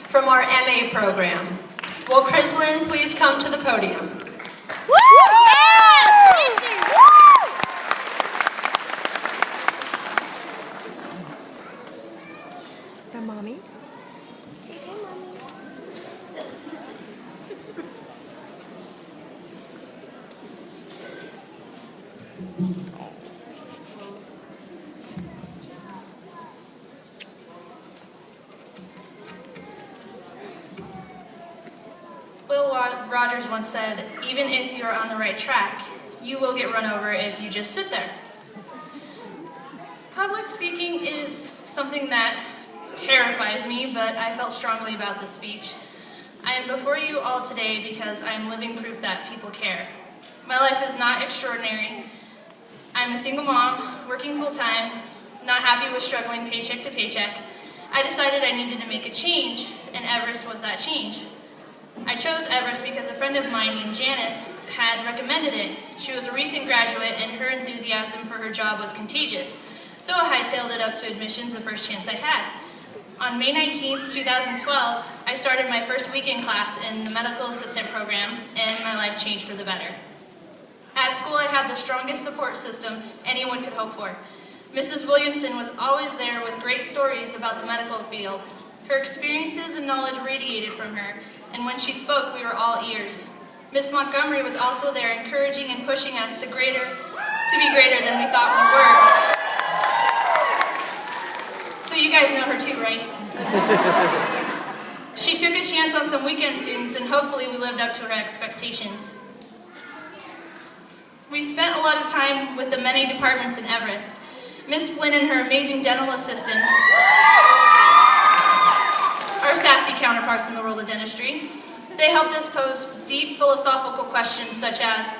from our MA program. Will Chrislyn please come to the podium? From Mommy? Say hi, Mommy. Will Rogers once said, even if you're on the right track, you will get run over if you just sit there. Public speaking is something that terrifies me, but I felt strongly about this speech. I am before you all today because I am living proof that people care. My life is not extraordinary. I'm a single mom, working full-time, not happy with struggling paycheck to paycheck. I decided I needed to make a change, and Everest was that change. I chose Everest because a friend of mine named Janice had recommended it. She was a recent graduate, and her enthusiasm for her job was contagious. So I hightailed it up to admissions the first chance I had. On May 19th, 2012, I started my first weekend class in the medical assistant program, and my life changed for the better. At school, I had the strongest support system anyone could hope for. Mrs. Williamson was always there with great stories about the medical field. Her experiences and knowledge radiated from her, and when she spoke, we were all ears. Miss Montgomery was also there, encouraging and pushing us to be greater than we thought we were. So you guys know her too, right? She took a chance on some weekend students, and hopefully we lived up to her expectations. We spent a lot of time with the many departments in Everest. Miss Flynn and her amazing dental assistants, our sassy counterparts in the world of dentistry. They helped us pose deep philosophical questions such as,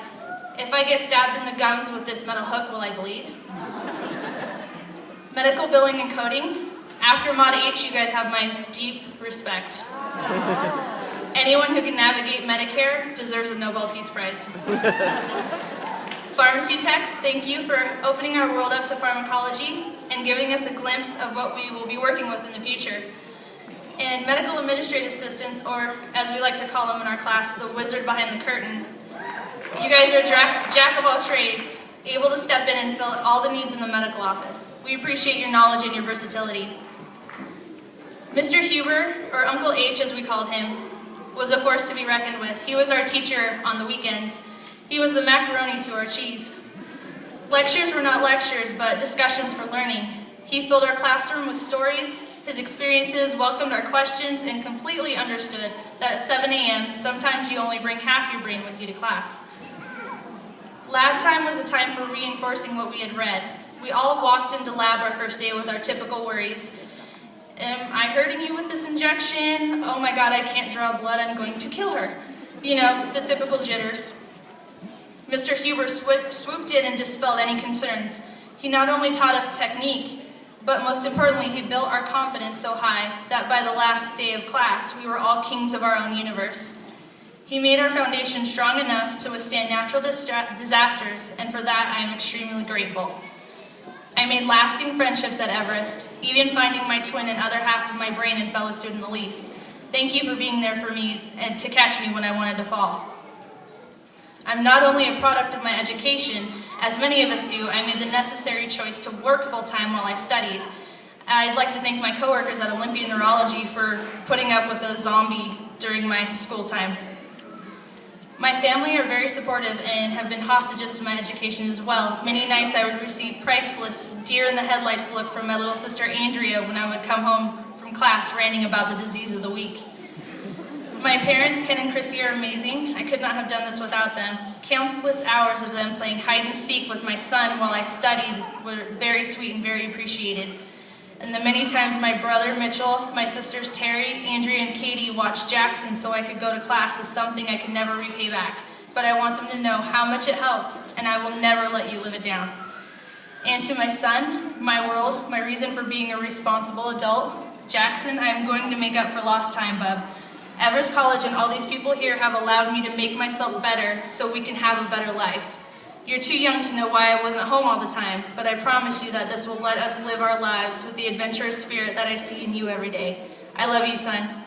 if I get stabbed in the gums with this metal hook, will I bleed? Medical billing and coding. After Mod H, you guys have my deep respect. Anyone who can navigate Medicare deserves a Nobel Peace Prize. Pharmacy techs, thank you for opening our world up to pharmacology and giving us a glimpse of what we will be working with in the future. And medical administrative assistants, or as we like to call them in our class, the wizard behind the curtain. You guys are jack of all trades, able to step in and fill all the needs in the medical office. We appreciate your knowledge and your versatility. Mr. Huber, or Uncle H as we called him, was a force to be reckoned with. He was our teacher on the weekends. He was the macaroni to our cheese. Lectures were not lectures, but discussions for learning. He filled our classroom with stories. His experiences welcomed our questions and completely understood that at 7 a.m., sometimes you only bring half your brain with you to class. Lab time was a time for reinforcing what we had read. We all walked into lab our first day with our typical worries. Am I hurting you with this injection? Oh my God, I can't draw blood, I'm going to kill her. You know, the typical jitters. Mr. Huber swooped in and dispelled any concerns. He not only taught us technique, but most importantly, he built our confidence so high that by the last day of class, we were all kings of our own universe. He made our foundation strong enough to withstand natural disasters, and for that, I am extremely grateful. I made lasting friendships at Everest, even finding my twin and other half of my brain and fellow student Elise. Thank you for being there for me and to catch me when I wanted to fall. I'm not only a product of my education, as many of us do. I made the necessary choice to work full-time while I studied. I'd like to thank my coworkers at Olympia Neurology for putting up with a zombie during my school time. My family are very supportive and have been hostages to my education as well. Many nights I would receive priceless, deer-in-the-headlights look from my little sister Andrea when I would come home from class ranting about the disease of the week. My parents, Ken and Christy, are amazing. I could not have done this without them. Countless hours of them playing hide and seek with my son while I studied were very sweet and very appreciated. And the many times my brother Mitchell, my sisters Terry, Andrea, and Katie watched Jackson so I could go to class is something I can never repay back. But I want them to know how much it helped, and I will never let you live it down. And to my son, my world, my reason for being a responsible adult, Jackson, I am going to make up for lost time, bub. Everest College and all these people here have allowed me to make myself better so we can have a better life. You're too young to know why I wasn't home all the time, but I promise you that this will let us live our lives with the adventurous spirit that I see in you every day. I love you, son.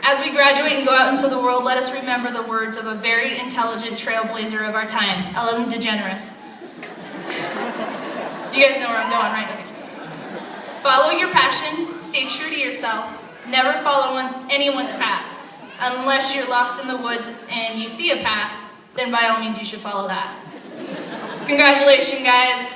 As we graduate and go out into the world, let us remember the words of a very intelligent trailblazer of our time, Ellen DeGeneres. You guys know where I'm going, right? Okay. Follow your passion, stay true to yourself, never follow anyone's path. Unless you're lost in the woods and you see a path, then by all means you should follow that. Congratulations, guys.